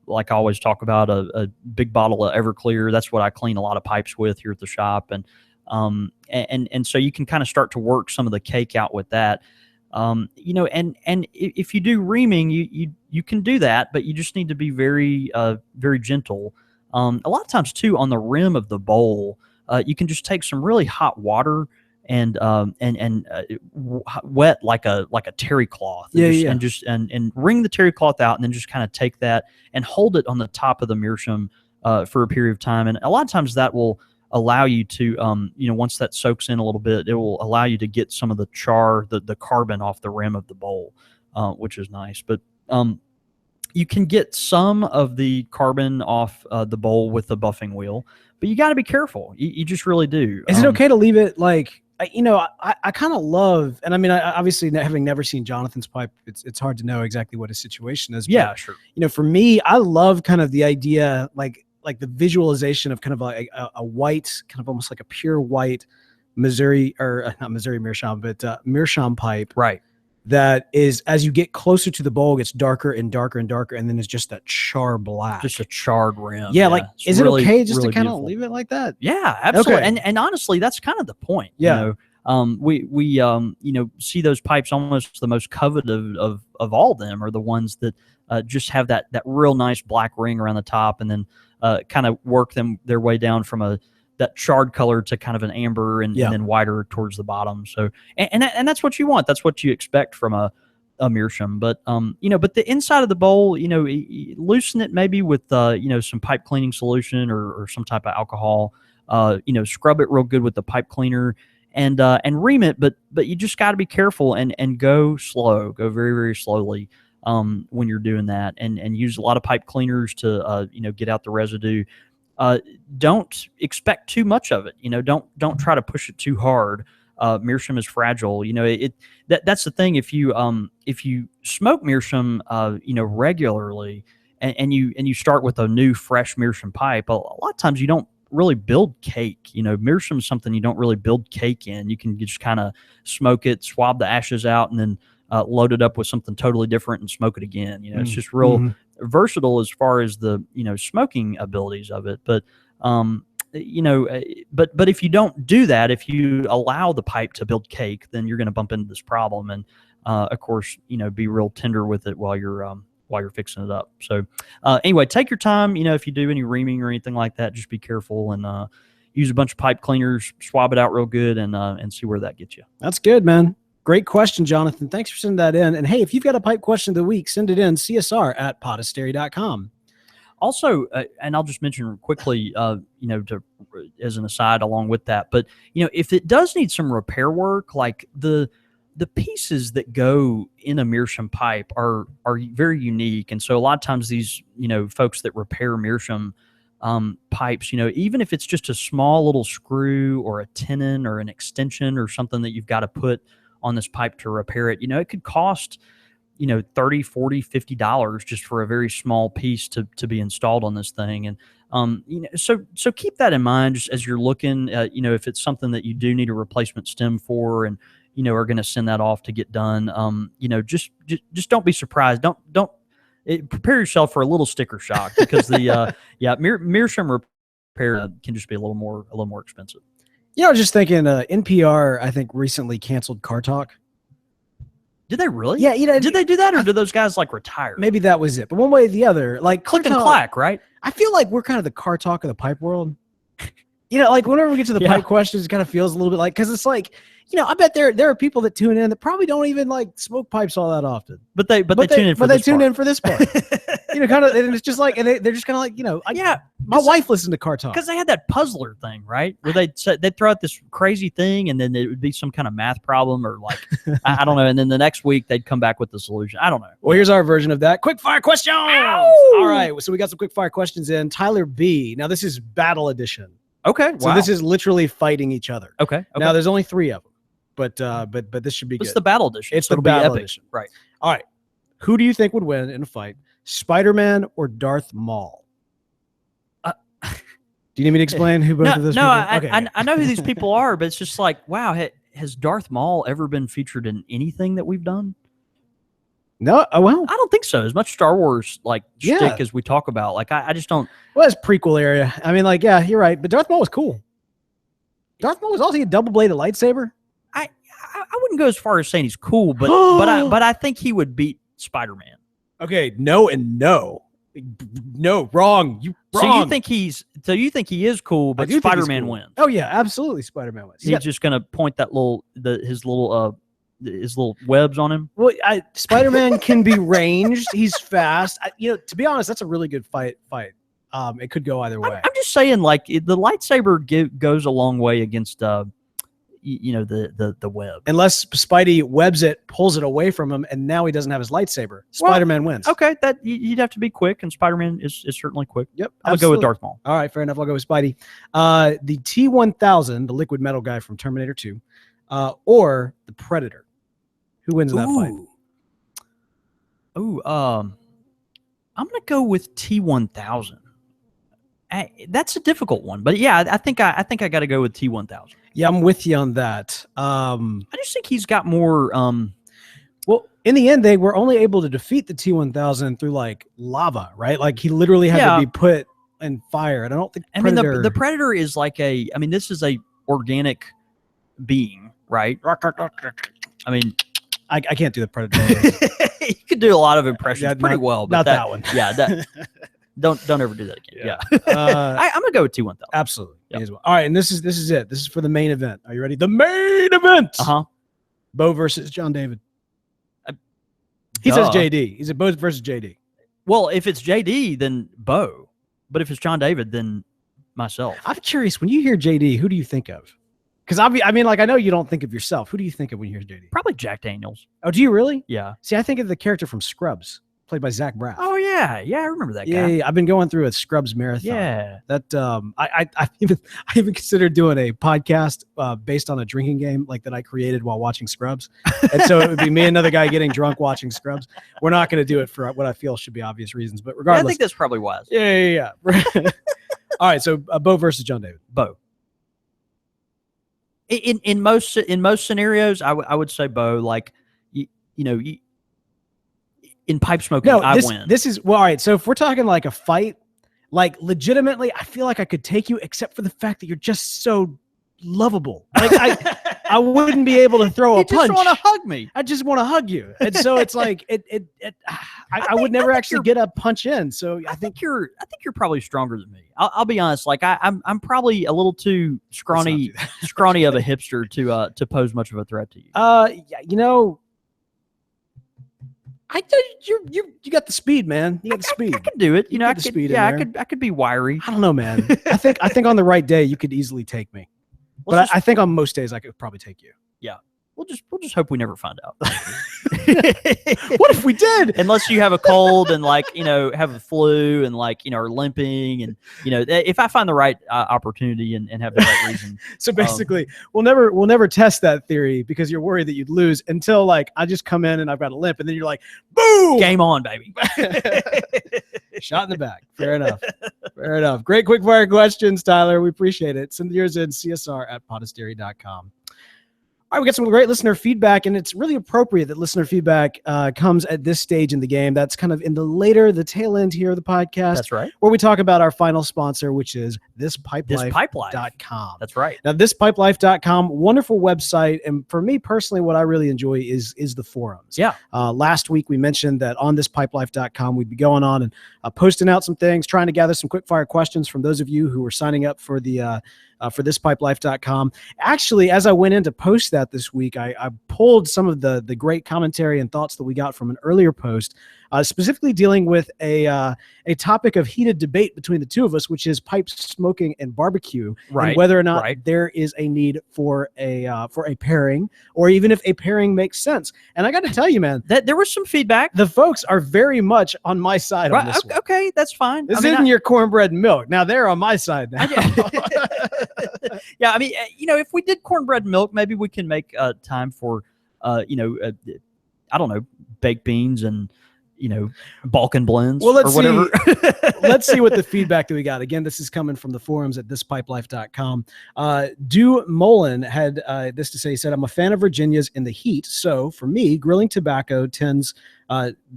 like I always talk about, a big bottle of Everclear. That's what I clean a lot of pipes with here at the shop. And so you can kind of start to work some of the cake out with that. And if you do reaming, you can do that, but you just need to be very, very gentle. A lot of times too, on the rim of the bowl, you can just take some really hot water and wet like a terry cloth, and wring the terry cloth out, and then just kind of take that and hold it on the top of the meerschaum for a period of time. And a lot of times that will allow you to, once that soaks in a little bit, it will allow you to get some of the char, the carbon off the rim of the bowl, which is nice. But You can get some of the carbon off the bowl with the buffing wheel, but you got to be careful. You just really do. Is it okay to leave it like, I kind of love, and I mean, I obviously having never seen Jonathan's pipe, it's hard to know exactly what his situation is. Yeah, but, sure. For me, I love kind of the idea, like the visualization of kind of like a white, kind of almost like a pure white Missouri, or not Missouri meerschaum, but meerschaum pipe. Right. That is, as you get closer to the bowl, gets darker and darker and darker, and then it's just that char black. Just a charred rim. Yeah, like, is really, it okay just really to kind of beautiful. leave it like that? Yeah, absolutely. Okay. And honestly, that's kind of the point. Yeah. We see those pipes, almost the most coveted of all of them are the ones that just have that real nice black ring around the top, and then kind of work their way down from that charred color to kind of an amber and then whiter towards the bottom. So, and that's what you want. That's what you expect from a meerschaum. But, but the inside of the bowl, loosen it maybe with, some pipe cleaning solution or some type of alcohol, scrub it real good with the pipe cleaner and ream it. But you just got to be careful and go slow, go very, very slowly when you're doing that, and use a lot of pipe cleaners to, get out the residue. Don't expect too much of it. Don't try to push it too hard. Meerschaum is fragile. That's the thing. If you smoke meerschaum, regularly, and you start with a new fresh meerschaum pipe, a lot of times you don't really build cake. Meerschaum is something you don't really build cake in. You can just kind of smoke it, swab the ashes out, and then load it up with something totally different and smoke it again. It's just real versatile as far as the smoking abilities of it. But but if you don't do that, if you allow the pipe to build cake, then you're going to bump into this problem, and of course be real tender with it while you're fixing it up. So anyway, take your time. If you do any reaming or anything like that, just be careful and use a bunch of pipe cleaners, swab it out real good, and see where that gets you. That's good, man. Great question, Jonathan. Thanks for sending that in. And hey, if you've got a pipe question of the week, send it in, csr@podastery.com. Also, and I'll just mention quickly, as an aside along with that, but if it does need some repair work, like the pieces that go in a meerschaum pipe are very unique, and so a lot of times these folks that repair meerschaum pipes, even if it's just a small little screw or a tenon or an extension or something that you've got to put on this pipe to repair it, it could cost $30, $40, $50 just for a very small piece to be installed on this thing. And so keep that in mind just as you're looking at, if it's something that you do need a replacement stem for, and are going to send that off to get done. Just don't be surprised. Don't prepare yourself for a little sticker shock, because the meerschaum repair can just be a little more expensive. I was just thinking, NPR, I think, recently canceled Car Talk. Did they really? Yeah. Did they do that, or did those guys retire? Maybe that was it. But one way or the other, like click and clack, right? I feel like we're kind of the Car Talk of the pipe world. Like whenever we get to the pipe questions, it kind of feels a little bit like, because it's like, I bet there are people that tune in that probably don't even smoke pipes all that often. But they tune in for this part. Kind of, and it's just like, and they're just kind of like, my wife listened to Car Talk. Because they had that puzzler thing, right? Where they'd throw out this crazy thing, and then it would be some kind of math problem, or I don't know. And then the next week they'd come back with the solution. I don't know. Well, here's our version of that. Quickfire questions. All right. So we got some quickfire questions in. Tyler B. Now this is battle edition. Okay. So this is literally fighting each other. Okay. Now there's only 3 of them, but this should be good. It's the battle edition. It's the battle edition. Right. All right. Who do you think would win in a fight? Spider-Man or Darth Maul? Do you need me to explain who both of those people are? No, I know who these people are, but it's just like, wow, has Darth Maul ever been featured in anything that we've done? No, well, I don't think so. As much Star Wars shtick as we talk about, I just don't. Well, it's prequel area. I mean, you're right, but Darth Maul was cool. Darth Maul was also a double-bladed lightsaber. I wouldn't go as far as saying he's cool, but but I think he would beat Spider-Man. Okay, no and no. No, wrong. You wrong. So you think he is cool, but Spider-Man wins. Oh yeah, absolutely, Spider-Man wins. He's just gonna point that his little webs on him. Well, Spider-Man can be ranged. He's fast. To be honest, that's a really good fight. It could go either way. I'm just saying, the lightsaber goes a long way against the web. Unless Spidey webs it, pulls it away from him, and now he doesn't have his lightsaber. Spider-Man wins. Okay, that you'd have to be quick, and Spider-Man is certainly quick. Yep, I'll go with Darth Maul. All right, fair enough. I'll go with Spidey. The T-1000, the liquid metal guy from Terminator 2, or the Predator. Who wins in that fight? Ooh, I'm gonna go with T-1000. That's a difficult one, but yeah, I think I got to go with T-1000. Yeah, I'm with you on that. I just think he's got more. Well, in the end, they were only able to defeat the T-1000 through like lava, right? Like he literally had to be put in fire, and I don't think. Predator... I mean, the Predator is like I mean, this is a organic being, right? I mean, I can't do the Predator. You could do a lot of impressions pretty well, but not that one. Yeah, don't ever do that again. Yeah, I'm gonna go with T-1000. Absolutely. Yep. Well. All right, and this is it. This is for the main event. Are you ready? The main event. Bo versus John David. He says JD. He said Bo versus JD. Well, if it's JD, then Bo. But if it's John David, then myself. I'm curious. When you hear JD, who do you think of? Because I mean, like I know you don't think of yourself. Who do you think of when you hear JD? Probably Jack Daniels. Oh, do you really? Yeah. See, I think of the character from Scrubs, played by Zach Braff. Oh yeah, I remember that guy. Yeah, I've been going through a Scrubs marathon. Yeah, that I even considered doing a podcast based on a drinking game like that I created while watching Scrubs, and so it would be me and another guy getting drunk watching Scrubs. We're not going to do it for what I feel should be obvious reasons, but regardless, I think that's probably wise. Yeah. All right, so Bo versus John David. Bo. In most scenarios, I would say Bo. Like in pipe smoking, I win. This is all right. So if we're talking like a fight, like legitimately, I feel like I could take you, except for the fact that you're just so lovable. Like I wouldn't be able to throw a punch. You just want to hug me. I just want to hug you, and so it's like I would never actually get a punch in. So I think you're probably stronger than me. I'll be honest. Like I'm probably a little too scrawny of a hipster to pose much of a threat to you. Yeah, I think you got the speed, man. You got the speed. I can do it. I could. Speed Yeah, I could be wiry. I don't know, man. I think on the right day you could easily take me. But I think on most days I could probably take you. Yeah. We'll just hope we never find out. What if we did? Unless you have a cold and have a flu and are limping and if I find the right opportunity and have the right reason. So basically, we'll never test that theory because you're worried that you'd lose until I just come in and I've got a limp and then you're like, boom, game on, baby. Shot in the back. Fair enough. Great quick fire questions, Tyler. We appreciate it. Send yours in csr@podastery.com. All right, we got some great listener feedback, and it's really appropriate that listener feedback comes at this stage in the game. That's kind of in the tail end here of the podcast. That's right. Where we talk about our final sponsor, which is thispipelife.com. That's right. Now, thispipelife.com, wonderful website, and for me personally, what I really enjoy is the forums. Yeah. Last week, we mentioned that on thispipelife.com, we'd be going on and posting out some things, trying to gather some quick fire questions from those of you who were signing up for the for thispipelife.com. Actually, as I went in to post that this week, I pulled some of the great commentary and thoughts that we got from an earlier post, specifically dealing with a topic of heated debate between the two of us, which is pipe smoking and barbecue, and whether or not there is a need for a pairing, or even if a pairing makes sense. And I got to tell you, man, that there was some feedback. The folks are very much on my side on this one. Okay, that's fine. This isn't your cornbread and milk. Now they're on my side now. Yeah, I mean, if we did cornbread and milk, maybe we can make time for, I don't know, baked beans and, Balkan blends or whatever. Let's see what the feedback that we got. Again, this is coming from the forums at thispipelife.com. Do Mullen had this to say. He said, I'm a fan of Virginia's in the heat. So for me, grilling tobacco tends,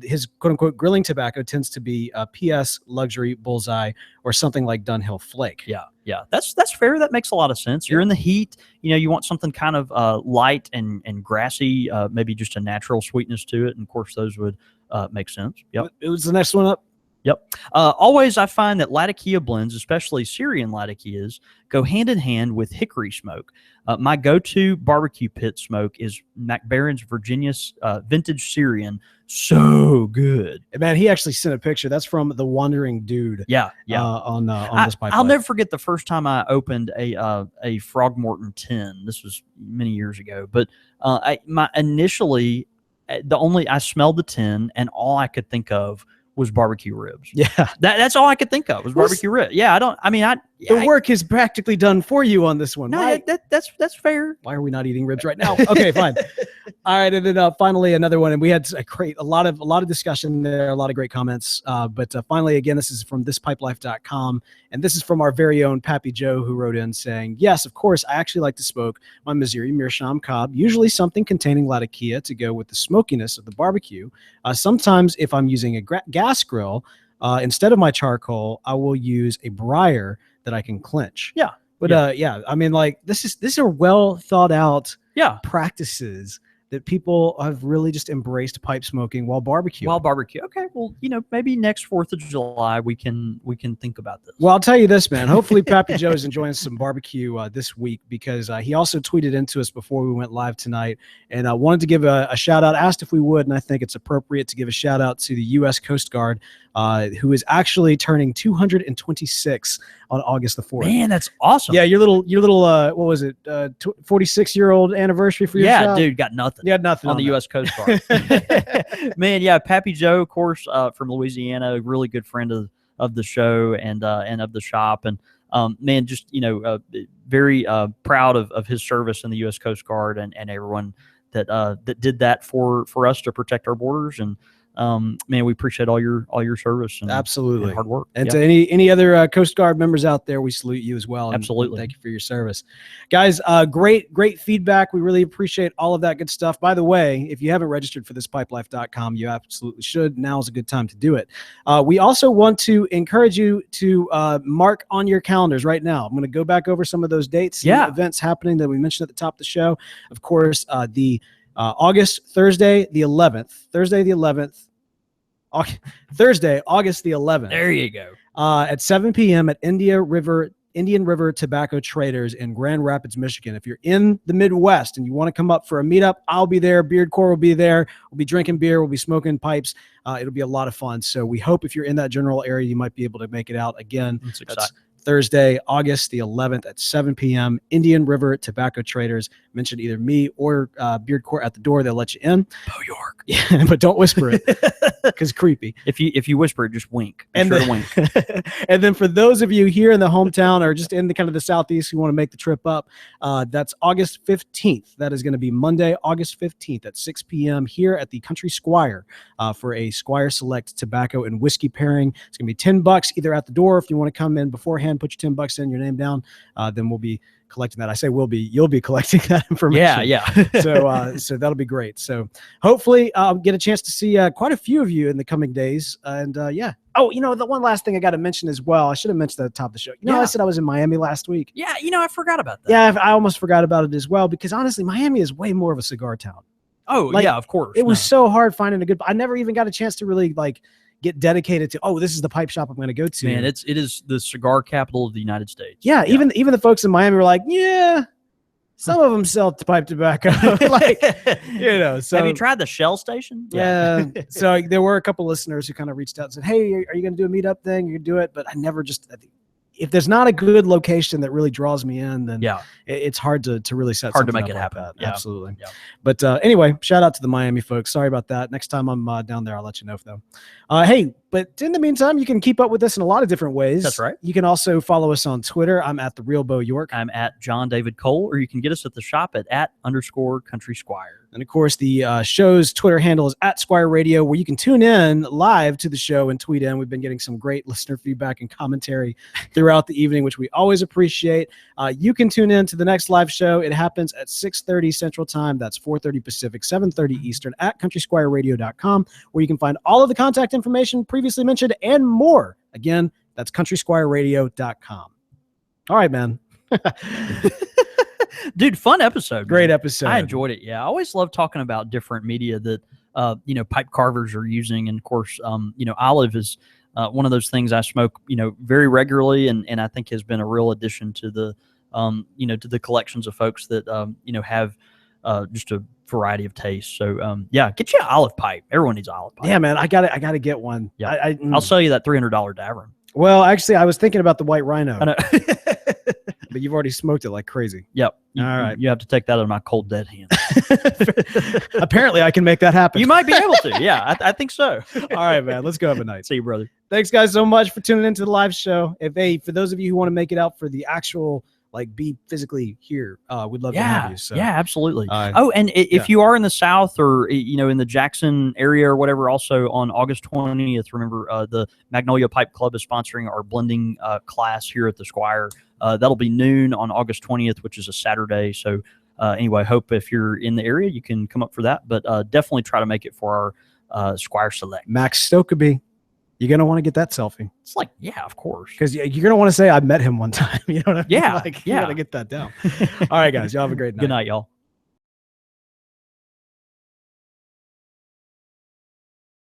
his quote unquote grilling tobacco tends to be PS, luxury, bullseye, or something like Dunhill Flake. Yeah. That's fair. That makes a lot of sense. You're in the heat. You want something kind of light and grassy, maybe just a natural sweetness to it. And of course, those would make sense. Yep. It was the next one up. Always, I find that Latakia blends, especially Syrian Latakias, go hand in hand with hickory smoke. My go-to barbecue pit smoke is MacBaron's Virginia's Vintage Syrian. So good. Man, he actually sent a picture. That's from the Wandering Dude. Yeah. On this pipe. I'll never forget the first time I opened a Frogmorton tin. This was many years ago, but I smelled the tin and all I could think of was barbecue ribs. Yeah, that's all I could think of was barbecue ribs. Yeah, the work is practically done for you on this one. No, that's fair. Why are we not eating ribs right now? Okay, fine. All right, and then finally another one, and we had a lot of discussion there, a lot of great comments. But finally, again, this is from thispipelife.com, and this is from our very own Pappy Joe, who wrote in saying, "Yes, of course, I actually like to smoke my Missouri meerschaum cob, usually something containing Latakia to go with the smokiness of the barbecue. Sometimes, if I'm using a gas grill, instead of my charcoal, I will use a briar that I can clench." Yeah. But I mean, like these are well thought out practices that people have really just embraced pipe smoking while barbecuing. Okay, well, maybe next 4th of July we can think about this. Well, I'll tell you this, man. Hopefully, Pappy Joe is enjoying some barbecue this week, because he also tweeted into us before we went live tonight, and I wanted to give a shout out. Asked if we would, and I think it's appropriate to give a shout out to the U.S. Coast Guard, who is actually turning 226 on August the 4th. Man, that's awesome. Yeah, your little what was it? 46-year-old anniversary for your shop? Dude, got nothing. You had nothing on the U.S. Coast Guard. Man, yeah, Pappy Joe, of course, from Louisiana, a really good friend of the show and of the shop, and man, just very proud of his service in the U.S. Coast Guard and everyone that did that for us to protect our borders. And man, we appreciate all your service and absolutely and hard work. And to any other Coast Guard members out there, we salute you as well. Absolutely. Thank you for your service, guys. Great feedback. We really appreciate all of that good stuff. By the way, if you haven't registered for thispipelife.com, you absolutely should. Now is a good time to do it. We also want to encourage you to mark on your calendars right now. I'm going to go back over some of those dates, events happening that we mentioned at the top of the show. Of course, Thursday, August the 11th. There you go. At 7 p.m. at Indian River Tobacco Traders in Grand Rapids, Michigan. If you're in the Midwest and you want to come up for a meetup, I'll be there. Beard Core will be there. We'll be drinking beer. We'll be smoking pipes. It'll be a lot of fun. So we hope if you're in that general area, you might be able to make it out. Again, that's Thursday, August the 11th at 7 p.m. Indian River Tobacco Traders. Mention either me or Beard Court at the door. They'll let you in. Bo York. Yeah, but don't whisper it because creepy. If you whisper it, just wink. And then for those of you here in the hometown or just in the kind of the southeast who want to make the trip up, that's August 15th. That is going to be Monday, August 15th at 6 p.m. here at the Country Squire for a Squire Select tobacco and whiskey pairing. It's going to be $10 either at the door. If you want to come in beforehand, put your $10 in, your name down, then we'll be collecting that. I say you'll be collecting that information. Yeah. So that'll be great. So hopefully I'll get a chance to see quite a few of you in the coming days. And yeah. Oh, the one last thing I got to mention as well. I should have mentioned at the top of the show. I said I was in Miami last week. Yeah, I forgot about that. Yeah, I almost forgot about it as well, because honestly, Miami is way more of a cigar town. Oh, yeah, of course. It was so hard finding a good. I never even got a chance to really get dedicated to, this is the pipe shop I'm going to go to. Man, it is the cigar capital of the United States. Yeah, even the folks in Miami were like, yeah, some of them sell pipe tobacco. So have you tried the Shell station? Yeah. So there were a couple listeners who kind of reached out and said, hey, are you going to do a meetup thing? You can do it. But I never if there's not a good location that really draws me in, then it's hard to really set hard to make it happen. Yeah. Absolutely. Yeah. But anyway, shout out to the Miami folks. Sorry about that. Next time I'm down there, I'll let you know though. Hey, but in the meantime, you can keep up with us in a lot of different ways. That's right. You can also follow us on Twitter. I'm at the Real Bo York. I'm at John David Cole, or you can get us at the shop at @_Country Squire. And of course, the show's Twitter handle is @Squire Radio, where you can tune in live to the show and tweet in. We've been getting some great listener feedback and commentary throughout the evening, which we always appreciate. You can tune in to the next live show. It happens at 6:30 Central Time. That's 4:30 Pacific, 7:30 Eastern at countrysquireradio.com, where you can find all of the contact information previously mentioned and more. Again, that's countrysquireradio.com. All right, man. Dude, fun episode. Great episode. I enjoyed it. Yeah, I always love talking about different media that pipe carvers are using, and of course, Olive is one of those things I smoke, very regularly, and I think has been a real addition to the, to the collections of folks that, have just a variety of tastes. So, get you an olive pipe. Everyone needs an olive pipe. Yeah, man, I gotta get one. Yeah, I'll sell you that $300 Davron. Well, actually, I was thinking about the White Rhino. I know. But you've already smoked it like crazy. Yep. All right. You have to take that out of my cold dead hand. Apparently, I can make that happen. You might be able to. Yeah, I think so. All right, man. Let's go have a night. See you, brother. Thanks, guys, so much for tuning into the live show. For those of you who want to make it out for the actual, be physically here, we'd love to have you. So. Yeah, absolutely. Oh, and if you are in the South or, in the Jackson area or whatever, also on August 20th, remember the Magnolia Pipe Club is sponsoring our blending class here at the Squire. That'll be noon on August 20th, which is a Saturday. So anyway, hope if you're in the area, you can come up for that. But definitely try to make it for our Squire Select. Max Stokeby. You're going to want to get that selfie. It's like, yeah, of course. Because you're going to want to say, I met him one time. You know what I mean? Yeah. You got to get that down. All right, guys. Y'all have a great night. Good night, y'all.